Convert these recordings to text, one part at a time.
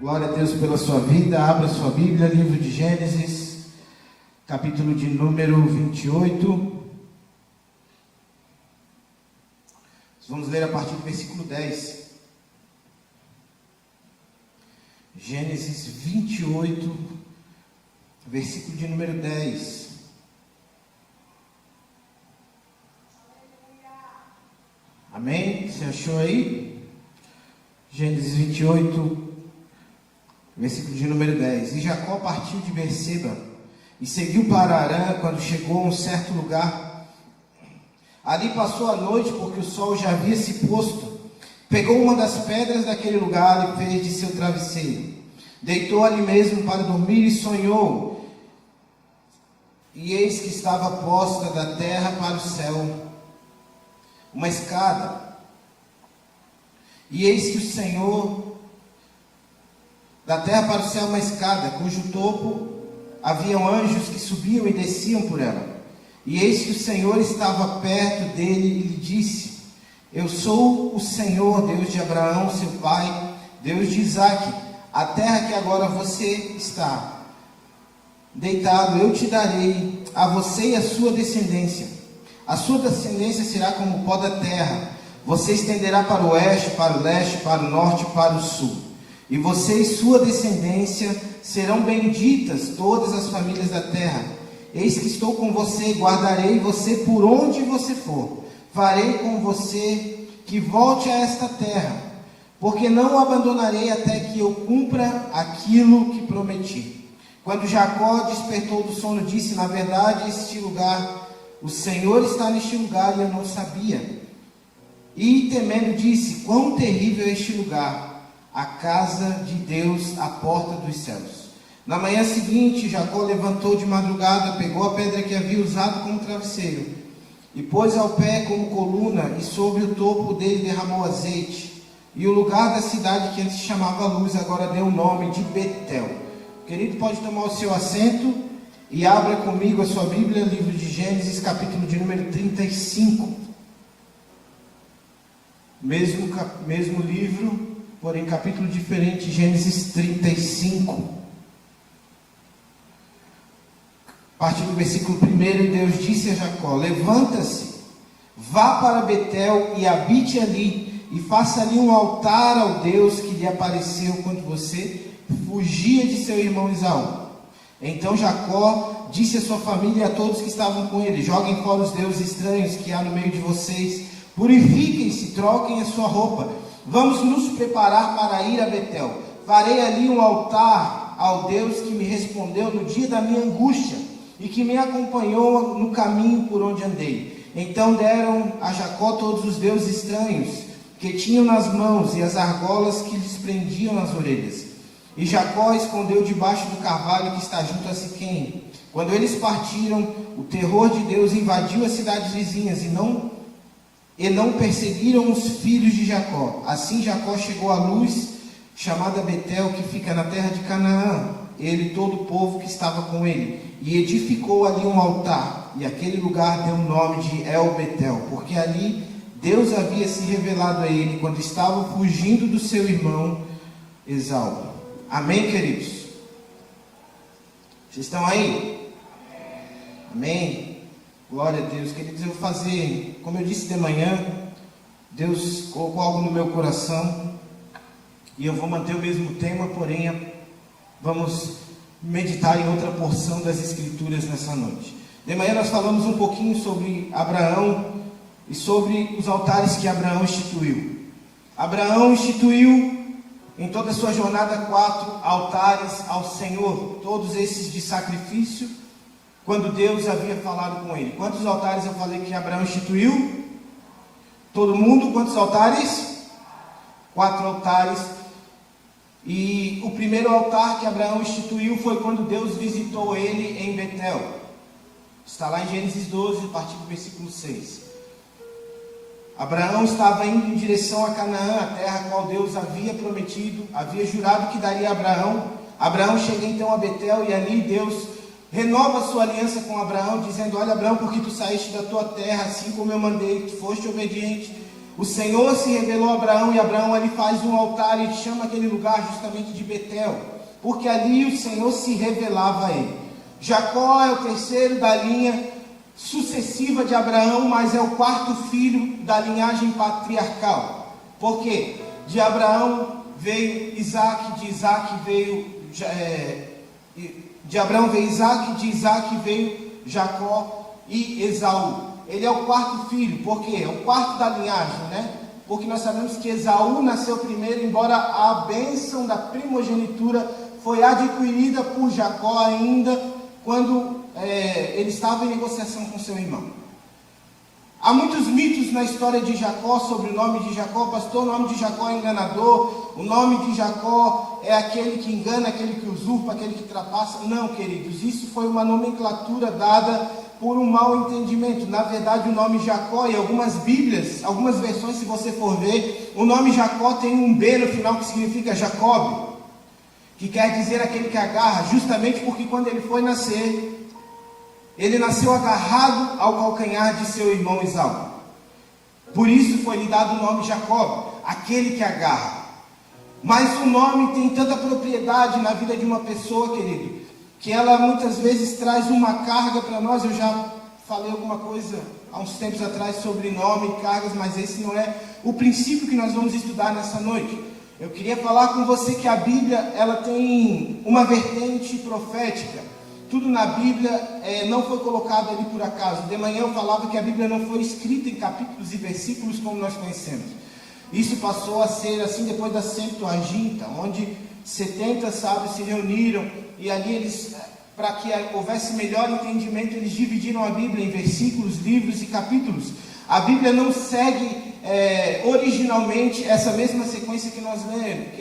Glória a Deus pela sua vida. Abra sua Bíblia, livro de Gênesis, capítulo de número 28. Vamos ler a partir do versículo 10. Gênesis 28, versículo de número 10. Amém? Você achou aí? Gênesis 28, versículo de número 10. E Jacó partiu de Berseba e seguiu para Harã. Quando chegou a um certo lugar, ali passou a noite, porque o sol já havia se posto. Pegou uma das pedras daquele lugar e fez de seu travesseiro. Deitou ali mesmo para dormir e sonhou. E eis que estava posta da terra para o céu uma escada. E eis que o Senhor, da terra para o céu uma escada, cujo topo haviam anjos que subiam e desciam por ela. E eis que o Senhor estava perto dele e lhe disse: Eu sou o Senhor, Deus de Abraão, seu pai, Deus de Isaque. A terra que agora você está deitado, eu te darei a você e a sua descendência. A sua descendência será como o pó da terra. Você estenderá para o oeste, para o leste, para o norte e para o sul. E você e sua descendência serão benditas, todas as famílias da terra. Eis que estou com você, guardarei você por onde você for. Farei com você que volte a esta terra, porque não o abandonarei até que eu cumpra aquilo que prometi. Quando Jacó despertou do sono, disse: Na verdade, este lugar, o Senhor está neste lugar, e eu não sabia. E temendo disse: Quão terrível é este lugar, a casa de Deus, a porta dos céus. Na manhã seguinte, Jacó levantou de madrugada, pegou a pedra que havia usado como travesseiro, e pôs ao pé como coluna, e sobre o topo dele derramou azeite. E o lugar da cidade que antes se chamava Luz, agora deu o nome de Betel. Querido, pode tomar o seu assento e abra comigo a sua Bíblia, livro de Gênesis, capítulo de número 35. Mesmo livro, porém capítulo diferente, Gênesis 35. A partir do versículo 1, Deus disse a Jacó: Levanta-se, vá para Betel e habite ali, e faça ali um altar ao Deus que lhe apareceu quando você fugia de seu irmão Esaú. Então Jacó disse à sua família e a todos que estavam com ele: Joguem fora os deuses estranhos que há no meio de vocês, purifiquem-se, troquem a sua roupa, vamos nos preparar para ir a Betel. Farei ali um altar ao Deus que me respondeu no dia da minha angústia e que me acompanhou no caminho por onde andei. Então deram a Jacó todos os deuses estranhos que tinham nas mãos e as argolas que lhes prendiam nas orelhas. E Jacó escondeu debaixo do carvalho que está junto a Siquém. Quando eles partiram, o terror de Deus invadiu as cidades vizinhas e não perseguiram os filhos de Jacó. Assim Jacó chegou à Luz, chamada Betel, que fica na terra de Canaã, ele e todo o povo que estava com ele, e edificou ali um altar, e aquele lugar deu o nome de El Betel, porque ali Deus havia se revelado a ele quando estava fugindo do seu irmão Esaú. Amém, queridos? Vocês estão aí? Amém? Glória a Deus. Queridos, eu vou fazer, como eu disse de manhã, Deus colocou algo no meu coração, e eu vou manter o mesmo tema, porém vamos meditar em outra porção das Escrituras nessa noite. De manhã nós falamos um pouquinho sobre Abraão e sobre os altares que Abraão instituiu. Abraão instituiu em toda a sua jornada 4 altares ao Senhor, todos esses de sacrifício, quando Deus havia falado com ele. Quantos altares eu falei que Abraão instituiu? Todo mundo? Quantos altares? 4 altares. E o primeiro altar que Abraão instituiu foi quando Deus visitou ele em Betel. Está lá em Gênesis 12, a partir do versículo 6. Abraão estava indo em direção a Canaã, a terra a qual Deus havia prometido, havia jurado que daria a Abraão. Abraão chega então a Betel, e ali Deus renova a sua aliança com Abraão, dizendo: Olha, Abraão, porque tu saíste da tua terra, assim como eu mandei, tu foste obediente, o Senhor se revelou a Abraão, e Abraão ali faz um altar e chama aquele lugar justamente de Betel, porque ali o Senhor se revelava a ele. Jacó é o terceiro da linha sucessiva de Abraão, mas é o quarto filho da linhagem patriarcal. Por quê? De Abraão veio Isaac, de Isaac veio de Abraão veio Isaac, de Isaac veio Jacó e Esaú. Ele é o quarto filho, por quê? É o quarto da linhagem, né? Porque nós sabemos que Esaú nasceu primeiro, embora a bênção da primogenitura foi adquirida por Jacó ainda quando ele estava em negociação com seu irmão. Há muitos mitos na história de Jacó sobre o nome de Jacó. Pastor, o nome de Jacó é enganador, o nome de Jacó é aquele que engana, aquele que usurpa, aquele que trapassa. Não, queridos, isso foi uma nomenclatura dada por um mau entendimento. Na verdade, o nome Jacó, em algumas Bíblias, algumas versões, se você for ver, o nome Jacó tem um B no final que significa Jacob, que quer dizer aquele que agarra, justamente porque quando ele foi nascer, ele nasceu agarrado ao calcanhar de seu irmão Esaú. Por isso foi lhe dado o nome Jacob, aquele que agarra. Mas o nome tem tanta propriedade na vida de uma pessoa, querido, que ela muitas vezes traz uma carga para nós. Eu já falei alguma coisa há uns tempos atrás sobre nome e cargas, mas esse não é o princípio que nós vamos estudar nessa noite. Eu queria falar com você que a Bíblia, ela tem uma vertente profética. Tudo na Bíblia não foi colocado ali por acaso. De manhã eu falava que a Bíblia não foi escrita em capítulos e versículos como nós conhecemos. Isso passou a ser assim depois da Septuaginta, onde 70 sábios se reuniram e ali eles, para que houvesse melhor entendimento, eles dividiram a Bíblia em versículos, livros e capítulos. A Bíblia não segue originalmente essa mesma sequência que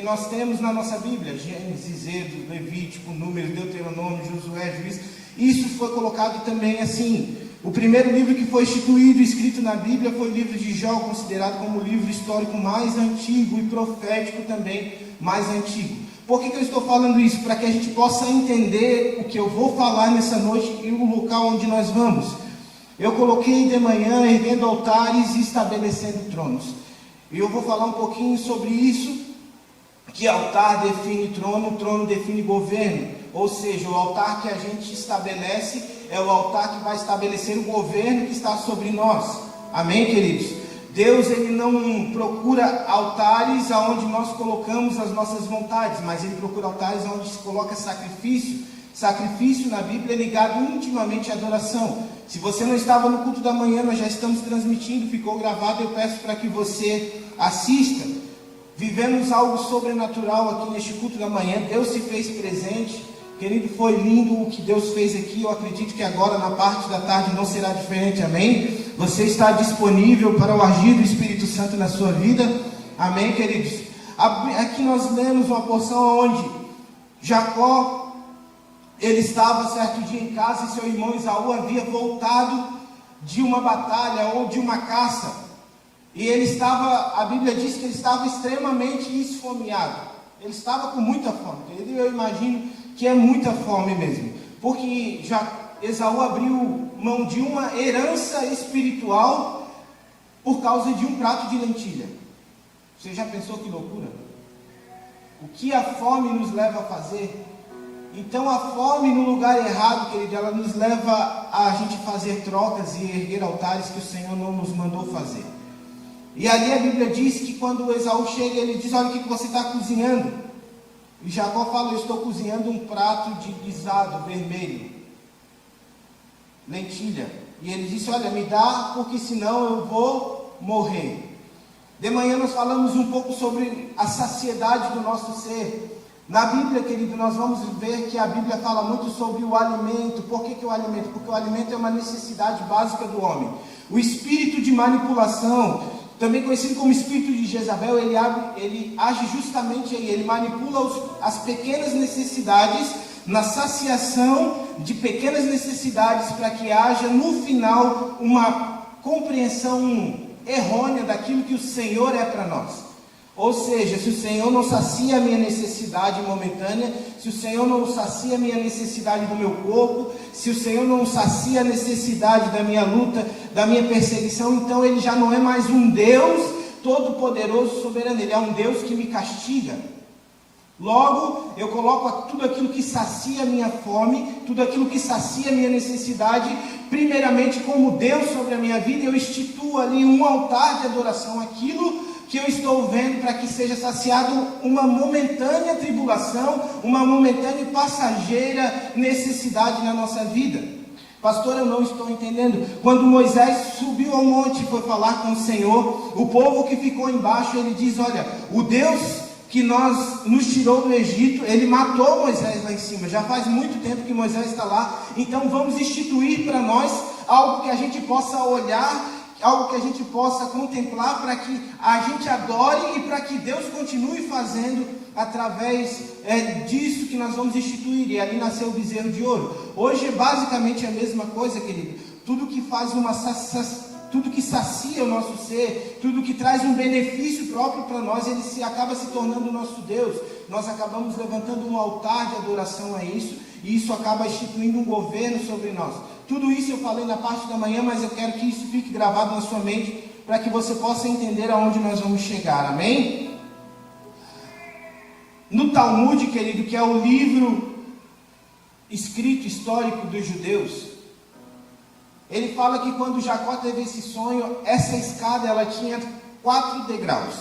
nós temos na nossa Bíblia: Gênesis, Êxodo, Levítico, Números, Deuteronômio, Josué, Juízes. Isso foi colocado também assim. O primeiro livro que foi instituído e escrito na Bíblia foi o livro de Jó, considerado como o livro histórico mais antigo e profético também mais antigo. Por que eu estou falando isso? Para que a gente possa entender o que eu vou falar nessa noite e o local onde nós vamos. Eu coloquei de manhã erguendo altares e estabelecendo tronos. E eu vou falar um pouquinho sobre isso, que altar define trono, trono define governo. Ou seja, o altar que a gente estabelece é o altar que vai estabelecer o governo que está sobre nós. Amém, queridos? Deus, ele não procura altares aonde nós colocamos as nossas vontades, mas ele procura altares onde se coloca sacrifício. Sacrifício na Bíblia é ligado intimamente à adoração. Se você não estava no culto da manhã, nós já estamos transmitindo, ficou gravado, eu peço para que você assista. Vivemos algo sobrenatural aqui neste culto da manhã. Deus se fez presente. Querido, foi lindo o que Deus fez aqui. Eu acredito que agora na parte da tarde não será diferente, amém? Você está disponível para o agir do Espírito Santo na sua vida, amém, queridos? Aqui nós lemos uma porção onde Jacó, ele estava certo dia em casa e seu irmão Esaú havia voltado de uma batalha ou de uma caça. E ele estava, a Bíblia diz que ele estava extremamente esfomeado. Ele estava com muita fome. Eu imagino que é muita fome mesmo. Porque Esaú abriu mão de uma herança espiritual por causa de um prato de lentilha. Você já pensou que loucura? O que a fome nos leva a fazer? Então a fome no lugar errado, querido, ela nos leva a gente fazer trocas e erguer altares que o Senhor não nos mandou fazer. E ali a Bíblia diz que quando Esaú chega, ele diz: olha o que você está cozinhando. E Jacó fala: eu estou cozinhando um prato de guisado vermelho, lentilha. E ele disse: olha, me dá, porque senão eu vou morrer. De manhã nós falamos um pouco sobre a saciedade do nosso ser. Na Bíblia, querido, nós vamos ver que a Bíblia fala muito sobre o alimento. Por que o alimento? Porque o alimento é uma necessidade básica do homem. O espírito de manipulação, também conhecido como espírito de Jezabel, ele age justamente aí. Ele manipula as pequenas necessidades na saciação de pequenas necessidades, para que haja no final uma compreensão errônea daquilo que o Senhor é para nós. Ou seja, se o Senhor não sacia a minha necessidade momentânea, se o Senhor não sacia a minha necessidade do meu corpo, se o Senhor não sacia a necessidade da minha luta, da minha perseguição, então Ele já não é mais um Deus todo-poderoso, soberano. Ele é um Deus que me castiga. Logo, eu coloco tudo aquilo que sacia a minha fome, tudo aquilo que sacia a minha necessidade, primeiramente como Deus sobre a minha vida. Eu instituo ali um altar de adoração, aquilo que eu estou vendo, para que seja saciado uma momentânea tribulação, uma momentânea e passageira necessidade na nossa vida. Pastor, eu não estou entendendo. Quando Moisés subiu ao monte e foi falar com o Senhor, o povo que ficou embaixo, ele diz: olha, o Deus que nos tirou do Egito, ele matou Moisés lá em cima. Já faz muito tempo que Moisés está lá. Então vamos instituir para nós algo que a gente possa olhar, algo que a gente possa contemplar, para que a gente adore e para que Deus continue fazendo através disso que nós vamos instituir. E ali nasceu o bezerro de ouro. Hoje é basicamente a mesma coisa, querido. Tudo que faz tudo que sacia o nosso ser, tudo que traz um benefício próprio para nós, ele acaba se tornando o nosso Deus. Nós acabamos levantando um altar de adoração a isso, e isso acaba instituindo um governo sobre nós. Tudo isso eu falei na parte da manhã, mas eu quero que isso fique gravado na sua mente, para que você possa entender aonde nós vamos chegar, amém? No Talmud, querido, que é o livro escrito histórico dos judeus, ele fala que quando Jacó teve esse sonho, essa escada ela tinha 4 degraus.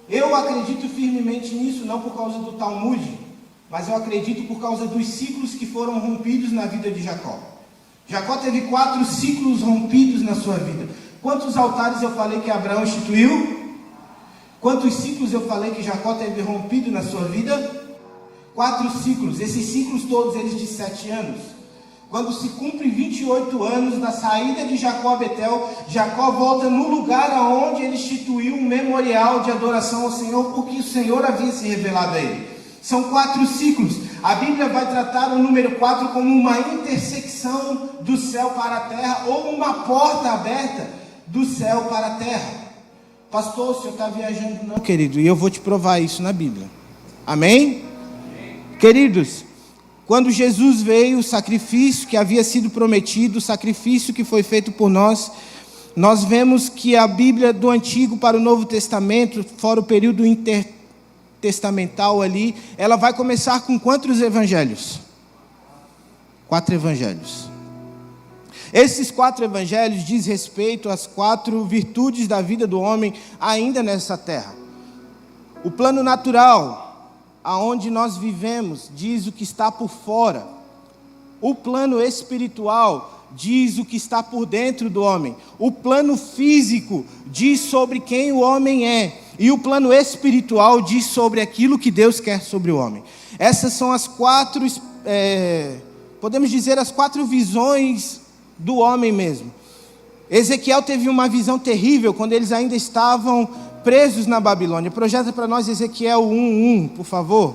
Eu acredito firmemente nisso, não por causa do Talmud, mas eu acredito por causa dos ciclos que foram rompidos na vida de Jacó. Jacó teve 4 ciclos rompidos na sua vida. Quantos altares eu falei que Abraão instituiu? Quantos ciclos eu falei que Jacó teve rompido na sua vida? 4 ciclos. Esses ciclos todos eles de 7 anos. Quando se cumpre 28 anos da saída de Jacó a Betel, Jacó volta no lugar aonde ele instituiu um memorial de adoração ao Senhor, porque o Senhor havia se revelado a ele. São 4 ciclos. A Bíblia vai tratar o número 4 como uma intersecção do céu para a terra, ou uma porta aberta do céu para a terra. Pastor, o senhor está viajando não, querido, e eu vou te provar isso na Bíblia. Amém? Queridos, quando Jesus veio, o sacrifício que havia sido prometido, o sacrifício que foi feito por nós, nós vemos que a Bíblia do Antigo para o Novo Testamento, fora o período intertestamental ali, ela vai começar com quantos evangelhos? 4 evangelhos. Esses 4 evangelhos diz respeito às 4 virtudes da vida do homem ainda nessa terra. O plano natural, aonde nós vivemos, diz o que está por fora. O plano espiritual diz o que está por dentro do homem. O plano físico diz sobre quem o homem é. E o plano espiritual diz sobre aquilo que Deus quer sobre o homem. Essas são as 4, podemos dizer, as 4 visões do homem mesmo. Ezequiel teve uma visão terrível quando eles ainda estavam presos na Babilônia. Projeta para nós Ezequiel 1:1, por favor.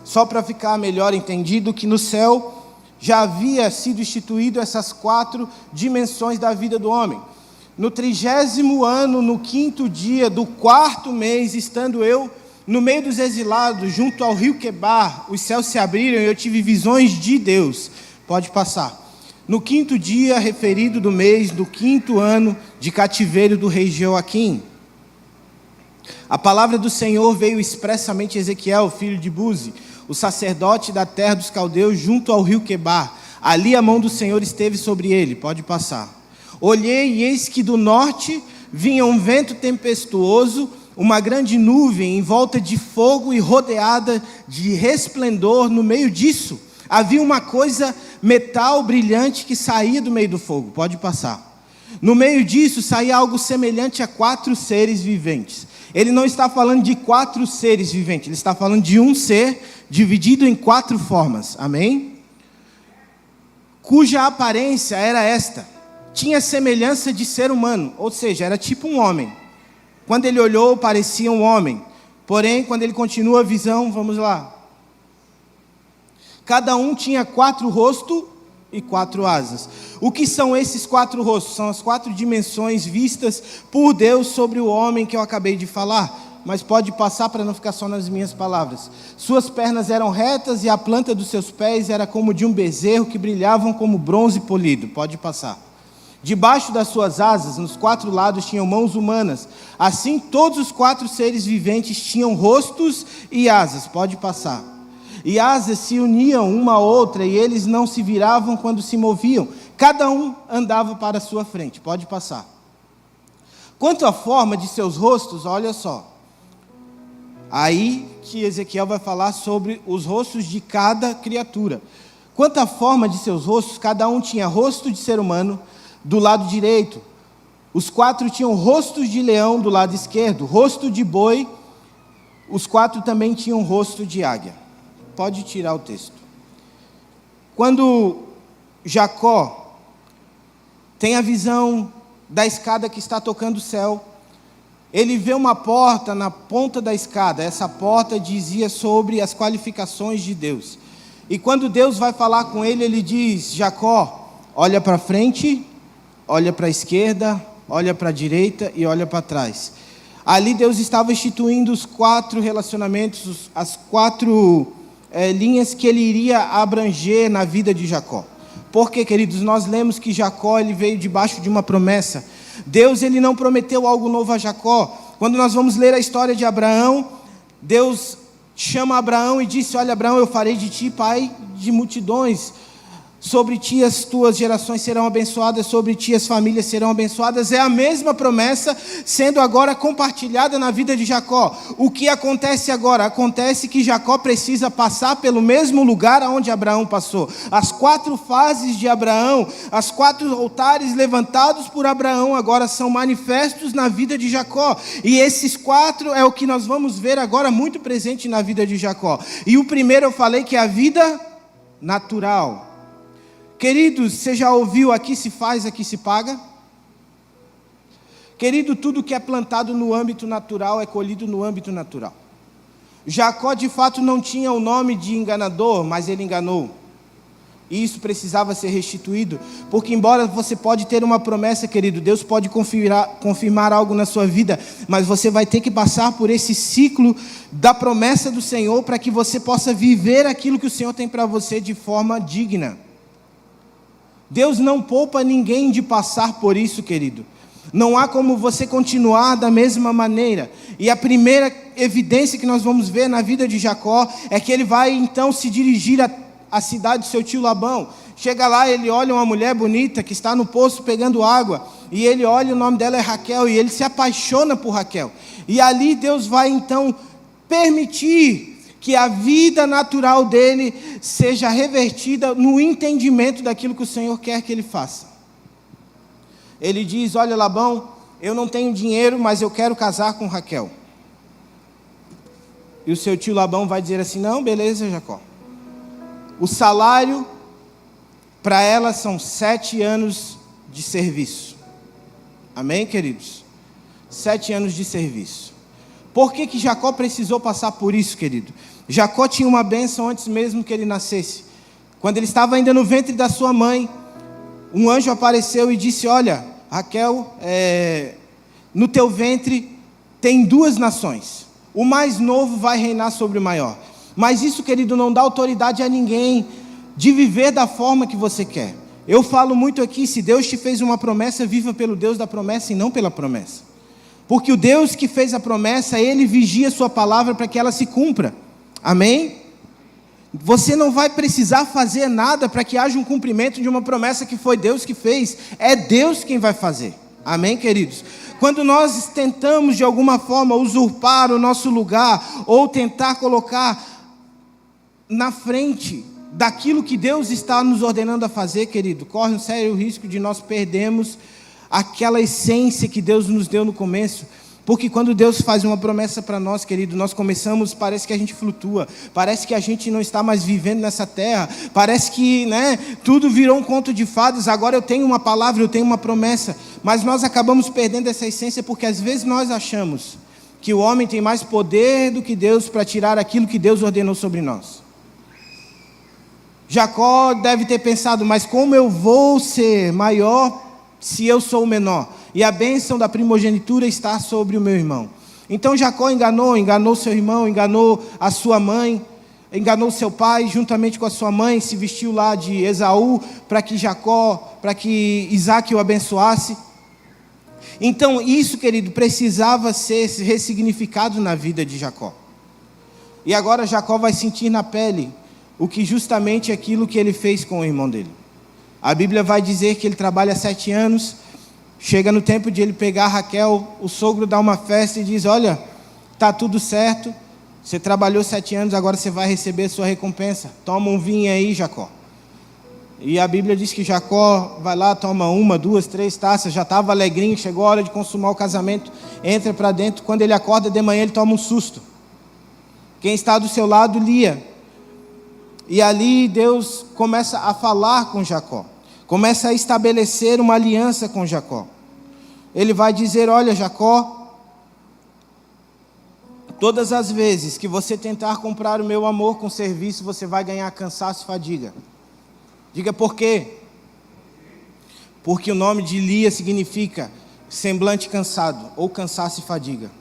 Só para ficar melhor entendido que no céu já havia sido instituído essas 4 dimensões da vida do homem. No 30º ano, no 5º dia do 4º mês, estando eu no meio dos exilados, junto ao rio Quebar, os céus se abriram e eu tive visões de Deus. Pode passar. No 5º dia referido do mês, do 5º ano de cativeiro do rei Jeoaquim, a palavra do Senhor veio expressamente a Ezequiel, filho de Buzi, o sacerdote da terra dos caldeus, junto ao rio Quebar. Ali a mão do Senhor esteve sobre ele. Pode passar. Olhei e eis que do norte vinha um vento tempestuoso, uma grande nuvem em volta de fogo e rodeada de resplendor. No meio disso havia uma coisa metal brilhante que saía do meio do fogo. Pode passar. No meio disso saía algo semelhante a 4 seres viventes. Ele não está falando de 4 seres viventes, ele está falando de um ser dividido em 4 formas. Amém? Cuja aparência era esta: tinha semelhança de ser humano, ou seja, era tipo um homem. Quando ele olhou, parecia um homem. Porém, quando ele continua a visão, vamos lá. Cada um tinha 4 rostos e 4 asas. O que são esses 4 rostos? São as 4 dimensões vistas por Deus sobre o homem que eu acabei de falar. mas pode passar para não ficar só nas minhas palavras. Suas pernas eram retas e a planta dos seus pés era como de um bezerro que brilhavam como bronze polido. Pode passar. Debaixo das suas asas, nos 4 lados, tinham mãos humanas. Assim, todos os 4 seres viventes tinham rostos e asas. Pode passar. E asas se uniam uma à outra e eles não se viravam quando se moviam. Cada um andava para a sua frente. Pode passar. Quanto à forma de seus rostos, olha só. Aí que Ezequiel vai falar sobre os rostos de cada criatura. Quanto à forma de seus rostos, cada um tinha rosto de ser humano do lado direito. Os 4 tinham rostos de leão do lado esquerdo, rosto de boi. Os 4 também tinham rosto de águia. Pode tirar o texto. Quando Jacó tem a visão da escada que está tocando o céu, ele vê uma porta na ponta da escada. Essa porta dizia sobre as qualificações de Deus. E quando Deus vai falar com ele, ele diz: Jacó, olha para frente, olha para a esquerda, olha para a direita e olha para trás. Ali Deus estava instituindo os 4 relacionamentos, as 4 linhas que ele iria abranger na vida de Jacó. Porque, queridos, nós lemos que Jacó ele veio debaixo de uma promessa. Deus ele não prometeu algo novo a Jacó. Quando nós vamos ler a história de Abraão, Deus chama Abraão e disse: olha, Abraão, eu farei de ti pai de multidões. Sobre ti as tuas gerações serão abençoadas, sobre ti as famílias serão abençoadas. É a mesma promessa sendo agora compartilhada na vida de Jacó. O que acontece agora? Acontece que Jacó precisa passar pelo mesmo lugar aonde Abraão passou. As 4 fases de Abraão, as 4 altares levantados por Abraão agora são manifestos na vida de Jacó. E esses 4 é o que nós vamos ver agora muito presente na vida de Jacó. E o primeiro eu falei que é a vida natural. Queridos, você já ouviu aqui se faz, aqui se paga? Querido, tudo que é plantado no âmbito natural é colhido no âmbito natural. Jacó de fato não tinha o nome de enganador, mas ele enganou. E isso precisava ser restituído, porque embora você pode ter uma promessa, querido, Deus pode confirmar algo na sua vida, mas você vai ter que passar por esse ciclo da promessa do Senhor para que você possa viver aquilo que o Senhor tem para você de forma digna. Deus não poupa ninguém de passar por isso, querido. Não há como você continuar da mesma maneira. E a primeira evidência que nós vamos ver na vida de Jacó é que ele vai então se dirigir à cidade de seu tio Labão. Chega lá, ele olha uma mulher bonita que está no poço pegando água. E ele olha, o nome dela é Raquel, e ele se apaixona por Raquel. E ali Deus vai então permitir que a vida natural dele seja revertida no entendimento daquilo que o Senhor quer que ele faça. Ele diz: olha, Labão, eu não tenho dinheiro, mas eu quero casar com Raquel. E o seu tio Labão vai dizer assim: não, beleza, Jacó. O salário para ela são 7 anos de serviço. Amém, queridos? 7 anos de serviço. Por que Jacó precisou passar por isso, querido? Jacó tinha uma bênção antes mesmo que ele nascesse. Quando ele estava ainda no ventre da sua mãe, um anjo apareceu e disse: olha, Raquel, no teu ventre tem 2 nações. O mais novo vai reinar sobre o maior. Mas isso, querido, não dá autoridade a ninguém de viver da forma que você quer. Eu falo muito aqui, se Deus te fez uma promessa, viva pelo Deus da promessa e não pela promessa. Porque o Deus que fez a promessa, Ele vigia a sua palavra para que ela se cumpra. Amém? Você não vai precisar fazer nada para que haja um cumprimento de uma promessa que foi Deus que fez. É Deus quem vai fazer. Amém, queridos? Quando nós tentamos de alguma forma usurpar o nosso lugar, ou tentar colocar na frente daquilo que Deus está nos ordenando a fazer, querido, corre um sério risco de nós perdermos aquela essência que Deus nos deu no começo. Porque quando Deus faz uma promessa para nós, querido, nós começamos, parece que a gente flutua, parece que a gente não está mais vivendo nessa terra, parece que, tudo virou um conto de fadas. Agora eu tenho uma palavra, eu tenho uma promessa, mas nós acabamos perdendo essa essência, porque às vezes nós achamos que o homem tem mais poder do que Deus para tirar aquilo que Deus ordenou sobre nós. Jacó deve ter pensado: mas como eu vou ser maior se eu sou o menor? E a bênção da primogenitura está sobre o meu irmão. Então Jacó enganou seu irmão, enganou a sua mãe, enganou seu pai, juntamente com a sua mãe, se vestiu lá de Esaú, para que Isaac o abençoasse. Então isso, querido, precisava ser ressignificado na vida de Jacó. E agora Jacó vai sentir na pele o que justamente aquilo que ele fez com o irmão dele. A Bíblia vai dizer que ele trabalha 7 anos, chega no tempo de ele pegar Raquel, o sogro dá uma festa e diz: olha, está tudo certo, você trabalhou 7 anos, agora você vai receber a sua recompensa, toma um vinho aí, Jacó. E a Bíblia diz que Jacó vai lá, toma 1, 2, 3 taças, já estava alegrinho, chegou a hora de consumar o casamento, entra para dentro, quando ele acorda de manhã ele toma um susto. Quem está do seu lado, Lia. E ali Deus começa a falar com Jacó, começa a estabelecer uma aliança com Jacó. Ele vai dizer: olha, Jacó, todas as vezes que você tentar comprar o meu amor com serviço, você vai ganhar cansaço e fadiga. Diga por quê? Porque o nome de Lia significa semblante cansado, ou cansaço e fadiga.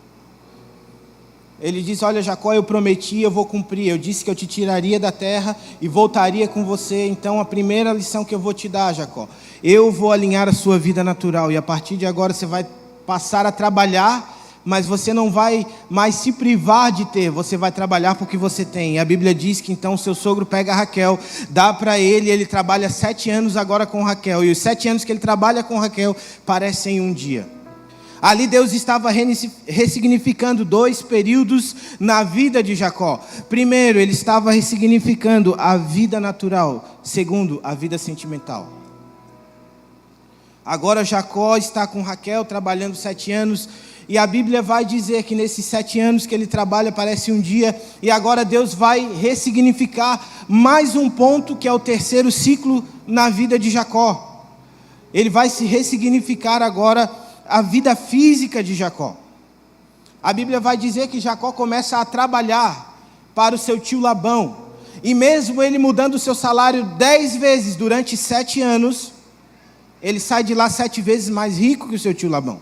Ele diz: olha, Jacó, eu prometi, eu vou cumprir. Eu disse que eu te tiraria da terra e voltaria com você. Então a primeira lição que eu vou te dar, Jacó, eu vou alinhar a sua vida natural. E a partir de agora você vai passar a trabalhar, mas você não vai mais se privar de ter. Você vai trabalhar porque você tem. E a Bíblia diz que então o seu sogro pega a Raquel, dá para ele, ele trabalha 7 anos agora com Raquel. E os 7 anos que ele trabalha com Raquel parecem um dia. Ali Deus estava ressignificando 2 períodos na vida de Jacó. Primeiro, ele estava ressignificando a vida natural. Segundo, a vida sentimental. Agora Jacó está com Raquel, trabalhando 7 anos. E a Bíblia vai dizer que nesses 7 anos que ele trabalha parece um dia. E agora Deus vai ressignificar mais um ponto, que é o 3º ciclo na vida de Jacó. Ele vai se ressignificar agora a vida física de Jacó. A Bíblia vai dizer que Jacó começa a trabalhar para o seu tio Labão. E mesmo ele mudando o seu salário 10 vezes durante 7 anos, ele sai de lá 7 vezes mais rico que o seu tio Labão.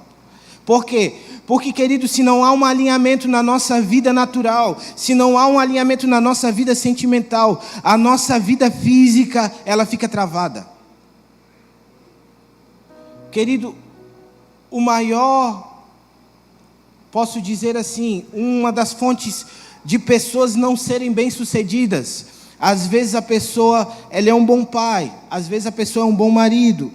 Por quê? Porque, querido, se não há um alinhamento na nossa vida natural, se não há um alinhamento na nossa vida sentimental, a nossa vida física, ela fica travada. Querido, o maior, posso dizer assim, uma das fontes de pessoas não serem bem-sucedidas. Às vezes a pessoa, ela é um bom pai, às vezes a pessoa é um bom marido,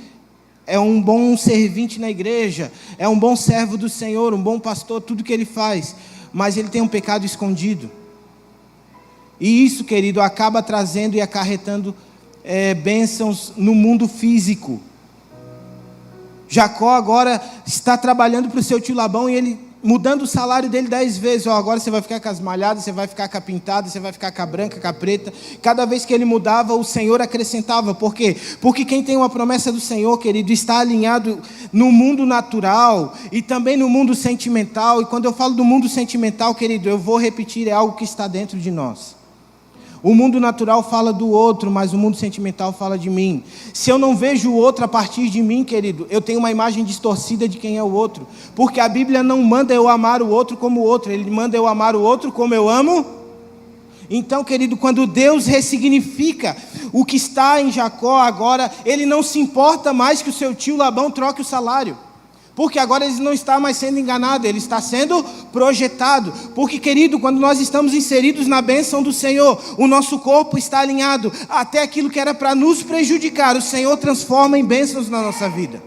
é um bom servinte na igreja, é um bom servo do Senhor, um bom pastor, tudo que ele faz, mas ele tem um pecado escondido. E isso, querido, acaba trazendo e acarretando bênçãos no mundo físico. Jacó agora está trabalhando para o seu tio Labão e ele mudando o salário dele 10 vezes. Agora você vai ficar com as malhadas, você vai ficar com a pintada, você vai ficar com a branca, com a preta. Cada vez que ele mudava, o Senhor acrescentava. Por quê? Porque quem tem uma promessa do Senhor, querido, está alinhado no mundo natural e também no mundo sentimental. E quando eu falo do mundo sentimental, querido, eu vou repetir, é algo que está dentro de nós. O mundo natural fala do outro, mas o mundo sentimental fala de mim. Se eu não vejo o outro a partir de mim, querido, eu tenho uma imagem distorcida de quem é o outro. Porque a Bíblia não manda eu amar o outro como o outro, ele manda eu amar o outro como eu amo. Então, querido, quando Deus ressignifica o que está em Jacó agora, ele não se importa mais que o seu tio Labão troque o salário. Porque agora ele não está mais sendo enganado, ele está sendo projetado. Porque, querido, quando nós estamos inseridos na bênção do Senhor, o nosso corpo está alinhado. Até aquilo que era para nos prejudicar, o Senhor transforma em bênçãos na nossa vida.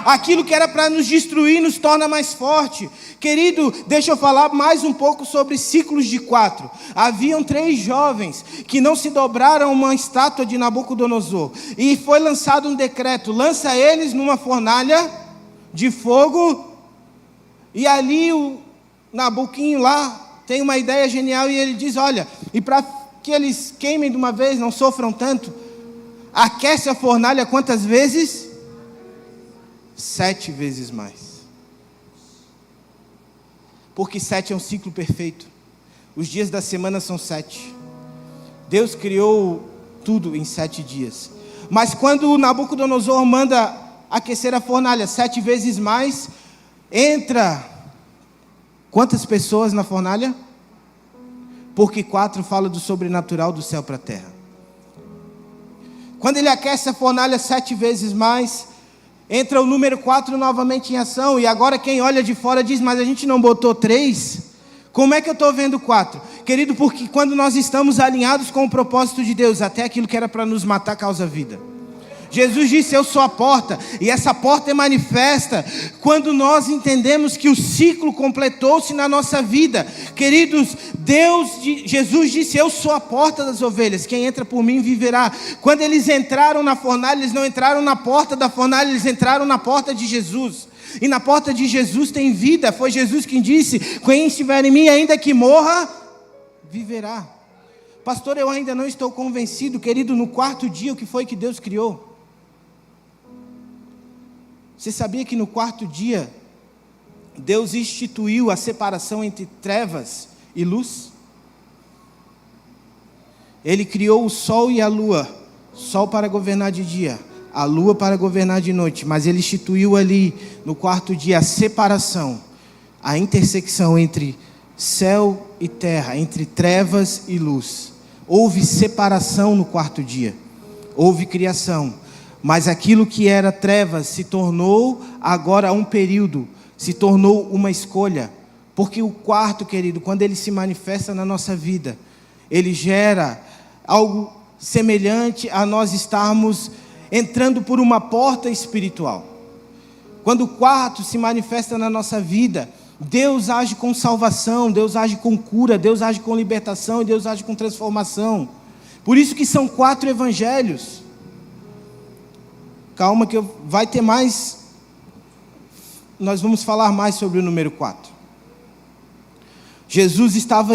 Aquilo que era para nos destruir, nos torna mais forte. Querido, deixa eu falar mais um pouco sobre ciclos de 4. Haviam 3 jovens que não se dobraram a uma estátua de Nabucodonosor. E foi lançado um decreto, lança eles numa fornalha de fogo, e ali o Nabuquinho lá tem uma ideia genial, e ele diz: olha, e para que eles queimem de uma vez, não sofram tanto, aquece a fornalha quantas vezes? 7 vezes mais. Porque 7 é um ciclo perfeito. Os dias da semana são 7. Deus criou tudo em 7 dias. Mas quando o Nabucodonosor manda aquecer a fornalha 7 vezes mais, entra Quantas pessoas na fornalha? Porque 4 fala do sobrenatural do céu para a terra. Quando ele aquece a fornalha 7 vezes mais, entra o número 4 novamente em ação. E agora quem olha de fora diz, mas a gente não botou 3? Como é que eu estou vendo 4? Querido, porque quando nós estamos alinhados com o propósito de Deus, até aquilo que era para nos matar causa vida. Jesus disse, eu sou a porta, e essa porta é manifesta quando nós entendemos que o ciclo completou-se na nossa vida. Queridos, Jesus disse, eu sou a porta das ovelhas, quem entra por mim viverá. Quando eles entraram na fornalha, eles não entraram na porta da fornalha, eles entraram na porta de Jesus. E na porta de Jesus tem vida. Foi Jesus quem disse, quem estiver em mim, ainda que morra, viverá. Pastor, eu ainda não estou convencido. Querido, no 4º dia, o que foi que Deus criou? Você sabia que no 4º dia, Deus instituiu a separação entre trevas e luz? Ele criou o sol e a lua, sol para governar de dia, a lua para governar de noite, mas ele instituiu ali, no 4º dia, a separação, a intersecção entre céu e terra, entre trevas e luz. Houve separação no 4º dia, houve criação. Mas aquilo que era trevas se tornou agora um período, se tornou uma escolha. Porque o 4º, querido, quando ele se manifesta na nossa vida, ele gera algo semelhante a nós estarmos entrando por uma porta espiritual. Quando o 4º se manifesta na nossa vida, Deus age com salvação, Deus age com cura, Deus age com libertação e Deus age com transformação. Por isso que são 4 evangelhos. Calma que vai ter mais, nós vamos falar mais sobre o número 4. Jesus estava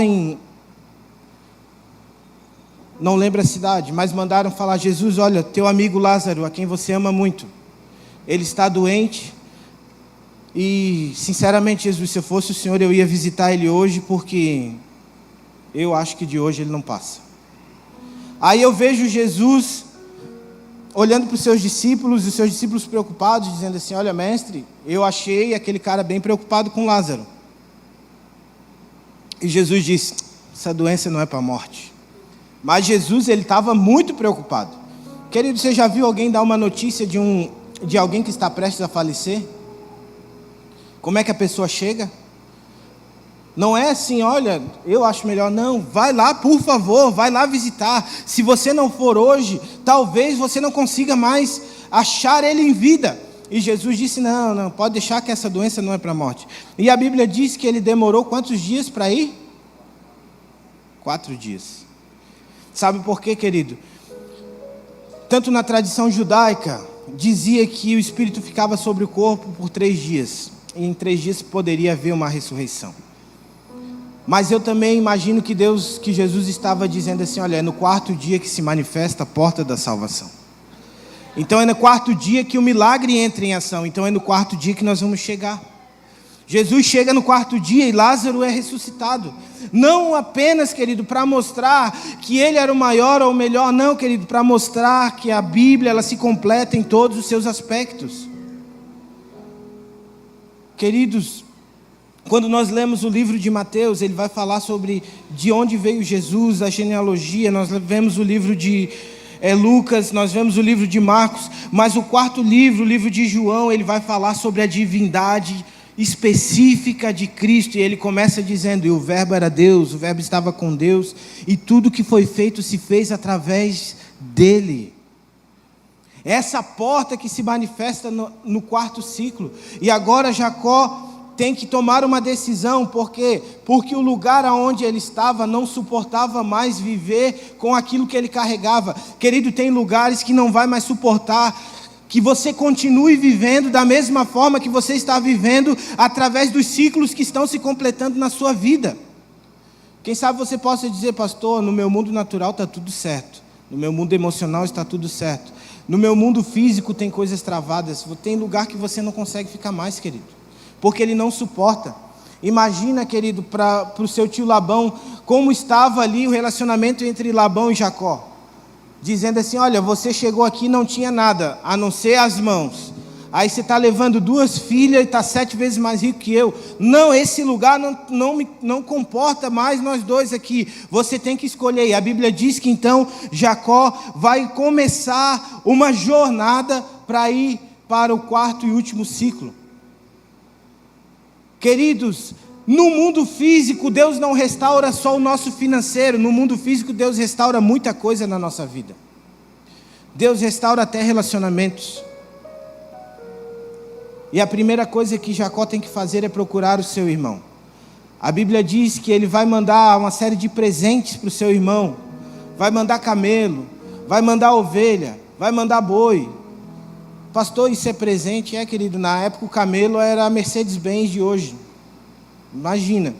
não lembro a cidade, mas mandaram falar, Jesus, olha, teu amigo Lázaro, a quem você ama muito, ele está doente, e sinceramente, Jesus, se eu fosse o Senhor, eu ia visitar ele hoje, porque eu acho que de hoje ele não passa. Aí eu vejo Jesus olhando para os seus discípulos, e os seus discípulos preocupados, dizendo assim, olha mestre, eu achei aquele cara bem preocupado com Lázaro. E Jesus disse, essa doença não é para a morte. Mas Jesus, ele estava muito preocupado. Querido, você já viu alguém dar uma notícia de alguém que está prestes a falecer? Como é que a pessoa chega? Não é assim, olha, eu acho melhor, não, vai lá, por favor, vai lá visitar. Se você não for hoje, talvez você não consiga mais achar ele em vida. E Jesus disse, não, pode deixar que essa doença não é para a morte. E a Bíblia diz que ele demorou quantos dias para ir? 4 dias. Sabe por quê, querido? Tanto na tradição judaica, dizia que o espírito ficava sobre o corpo por 3 dias. E em 3 dias poderia haver uma ressurreição. Mas eu também imagino que Jesus estava dizendo assim, olha, é no 4º dia que se manifesta a porta da salvação. Então é no 4º dia que o milagre entra em ação. Então é no 4º dia que nós vamos chegar. Jesus chega no 4º dia e Lázaro é ressuscitado. Não apenas, querido, para mostrar que ele era o maior ou o melhor, não, querido, para mostrar que a Bíblia ela se completa em todos os seus aspectos. Queridos, quando nós lemos o livro de Mateus, ele vai falar sobre de onde veio Jesus, a genealogia. Nós vemos o livro de Lucas, nós vemos o livro de Marcos, mas o 4º livro, o livro de João, ele vai falar sobre a divindade específica de Cristo. E ele começa dizendo, e o verbo era Deus, o verbo estava com Deus, e tudo que foi feito se fez através dele. Essa porta que se manifesta no 4º ciclo. E agora Jacó tem que tomar uma decisão, por quê? Porque o lugar onde ele estava não suportava mais viver com aquilo que ele carregava. Querido, tem lugares que não vai mais suportar que você continue vivendo da mesma forma que você está vivendo, através dos ciclos que estão se completando na sua vida. Quem sabe você possa dizer, pastor, no meu mundo natural está tudo certo, no meu mundo emocional está tudo certo, no meu mundo físico tem coisas travadas. Tem lugar que você não consegue ficar mais, querido, porque ele não suporta. Imagina, querido, para o seu tio Labão, como estava ali o relacionamento entre Labão e Jacó, dizendo assim, olha, você chegou aqui e não tinha nada, a não ser as mãos. Aí você está levando 2 filhas e está 7 vezes mais rico que eu. Não, esse lugar não comporta mais nós dois aqui. Você tem que escolher. E a Bíblia diz que então Jacó vai começar uma jornada para ir para o 4º e último ciclo. Queridos, no mundo físico Deus não restaura só o nosso financeiro. No mundo físico Deus restaura muita coisa na nossa vida. Deus restaura até relacionamentos. E a primeira coisa que Jacó tem que fazer é procurar o seu irmão. A Bíblia diz que ele vai mandar uma série de presentes para o seu irmão. Vai mandar camelo, vai mandar ovelha, vai mandar boi. Pastor, isso é presente? É, querido, na época o camelo era a Mercedes-Benz de hoje. Imagina.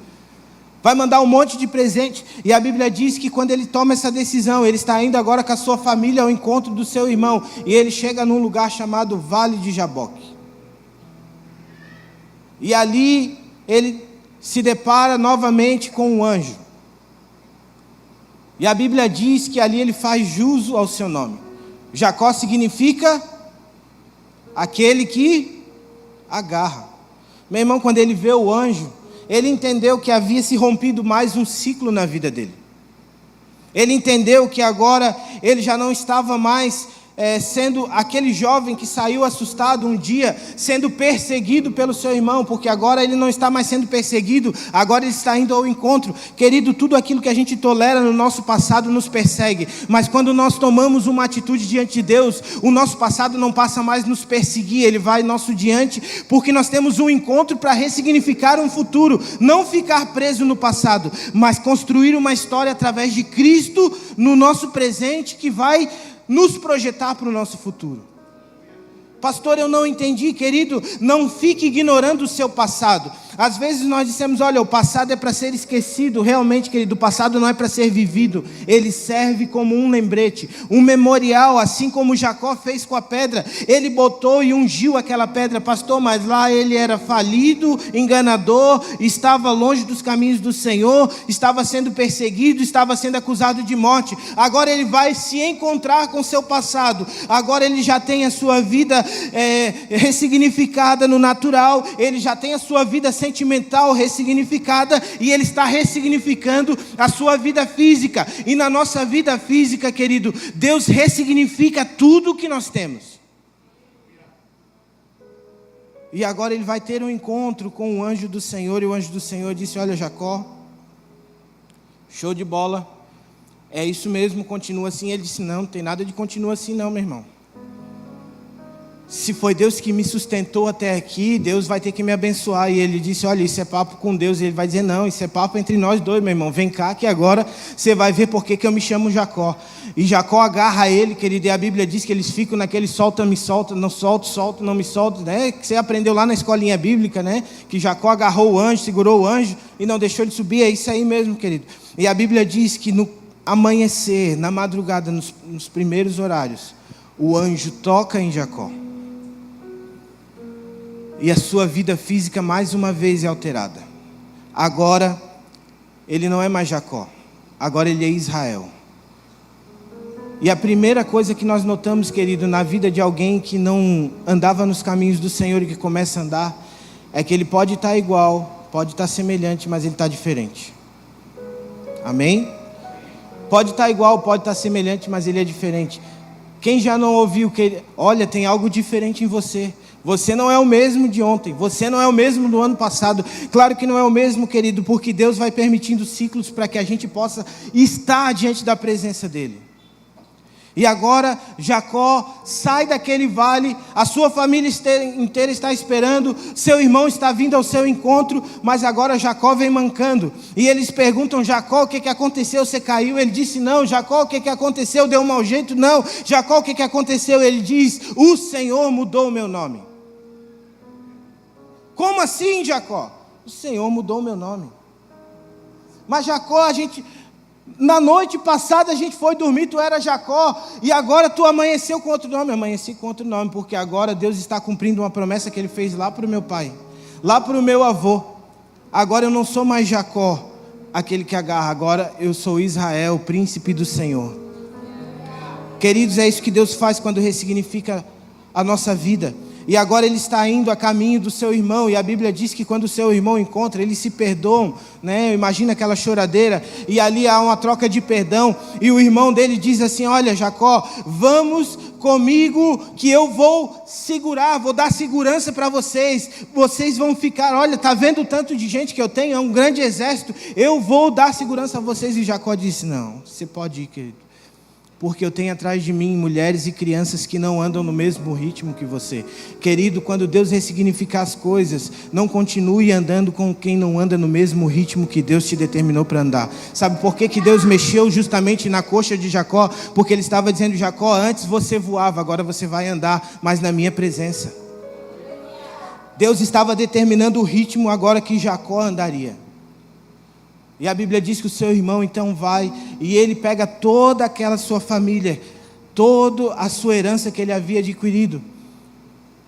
Vai mandar um monte de presente. E a Bíblia diz que quando ele toma essa decisão, ele está indo agora com a sua família ao encontro do seu irmão. E ele chega num lugar chamado Vale de Jaboque. E ali ele se depara novamente com um anjo. E a Bíblia diz que ali ele faz jus ao seu nome. Jacó significa aquele que agarra. Meu irmão, quando ele vê o anjo, ele entendeu que havia se rompido mais um ciclo na vida dele. Ele entendeu que agora ele já não estava mais sendo aquele jovem que saiu assustado um dia, sendo perseguido pelo seu irmão, porque agora ele não está mais sendo perseguido, agora ele está indo ao encontro. Querido, tudo aquilo que a gente tolera no nosso passado nos persegue, mas quando nós tomamos uma atitude diante de Deus, o nosso passado não passa mais nos perseguir, ele vai nosso diante, porque nós temos um encontro para ressignificar um futuro, não ficar preso no passado, mas construir uma história através de Cristo no nosso presente, que vai nos projetar para o nosso futuro. Pastor, eu não entendi. Querido, não fique ignorando o seu passado. Às vezes nós dissemos, olha, o passado é para ser esquecido. Realmente, querido, o passado não é para ser vivido. Ele serve como um lembrete, um memorial, assim como Jacó fez com a pedra. Ele botou e ungiu aquela pedra. Pastor, mas lá ele era falido, enganador, estava longe dos caminhos do Senhor, estava sendo perseguido, estava sendo acusado de morte. Agora ele vai se encontrar com seu passado. Agora ele já tem a sua vida ressignificada no natural. Ele já tem a sua vida sentimental ressignificada, e ele está ressignificando a sua vida física. E na nossa vida física, querido, Deus ressignifica tudo o que nós temos. E agora ele vai ter um encontro com o anjo do Senhor, e o anjo do Senhor disse, olha, Jacó, show de bola, é isso mesmo, continua assim. Ele disse, não tem nada de continua assim não, meu irmão. Se foi Deus que me sustentou até aqui, Deus vai ter que me abençoar. E ele disse, olha, isso é papo com Deus. E ele vai dizer, não, isso é papo entre nós dois, meu irmão. Vem cá que agora você vai ver por que eu me chamo Jacó. E Jacó agarra ele, querido, e a Bíblia diz que eles ficam naquele solta, me solta, não solto, solto, não me solto, né? Que você aprendeu lá na escolinha bíblica, né? Que Jacó agarrou o anjo, segurou o anjo e não deixou ele subir. É isso aí mesmo, querido. E a Bíblia diz que no amanhecer, na madrugada, nos primeiros horários, o anjo toca em Jacó. E a sua vida física mais uma vez é alterada. Agora, ele não é mais Jacó. Agora ele é Israel. E a primeira coisa que nós notamos, querido, na vida de alguém que não andava nos caminhos do Senhor e que começa a andar, é que ele pode estar igual, pode estar semelhante, mas ele está diferente. Amém? Pode estar igual, pode estar semelhante, mas ele é diferente. Quem já não ouviu que, olha, tem algo diferente em você. Você não é o mesmo de ontem, você não é o mesmo do ano passado. Claro que não é o mesmo, querido, porque Deus vai permitindo ciclos para que a gente possa estar diante da presença dEle. E agora Jacó sai daquele vale, a sua família inteira está esperando, seu irmão está vindo ao seu encontro, mas agora Jacó vem mancando. E eles perguntam, Jacó, o que aconteceu? Você caiu? Ele disse, não. Jacó, o que aconteceu? Deu um mau jeito? Não. Jacó, o que aconteceu? Ele diz, o Senhor mudou o meu nome. Como assim, Jacó? O Senhor mudou o meu nome. Mas Jacó, na noite passada a gente foi dormir, tu era Jacó, e agora tu amanheceu com outro nome. Amanheci com outro nome, porque agora Deus está cumprindo uma promessa que Ele fez lá para o meu pai, lá para o meu avô. Agora eu não sou mais Jacó, aquele que agarra, agora eu sou Israel, príncipe do Senhor. Queridos, é isso que Deus faz quando ressignifica a nossa vida. e agora ele está indo a caminho do seu irmão, e a Bíblia diz que quando o seu irmão encontra, eles se perdoam, né? Imagina aquela choradeira, e ali há uma troca de perdão, e o irmão dele diz assim: olha, Jacó, vamos comigo que eu vou segurar, vou dar segurança para vocês, vocês vão ficar, olha, está vendo o tanto de gente que eu tenho, é um grande exército, eu vou dar segurança a vocês. E Jacó disse: não, você pode ir, querido, porque eu tenho atrás de mim mulheres e crianças que não andam no mesmo ritmo que você. Querido, quando Deus ressignificar as coisas, não continue andando com quem não anda no mesmo ritmo que Deus te determinou para andar. Sabe por que Deus mexeu justamente na coxa de Jacó? Porque Ele estava dizendo: Jacó, antes você voava, agora você vai andar, mas na minha presença. Deus estava determinando o ritmo agora que Jacó andaria. E a Bíblia diz que o seu irmão então vai, e ele pega toda aquela sua família, toda a sua herança que ele havia adquirido.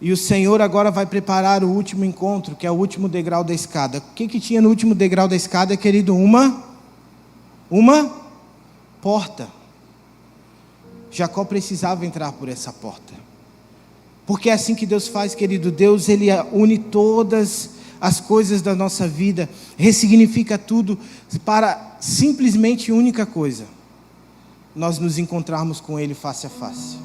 E o Senhor agora vai preparar o último encontro, que é o último degrau da escada. O que tinha no último degrau da escada, querido? Uma porta. Jacó precisava entrar por essa porta. Porque é assim que Deus faz, querido. Deus, Ele une todas as coisas da nossa vida, ressignifica tudo para simplesmente única coisa: nós nos encontrarmos com Ele face a face.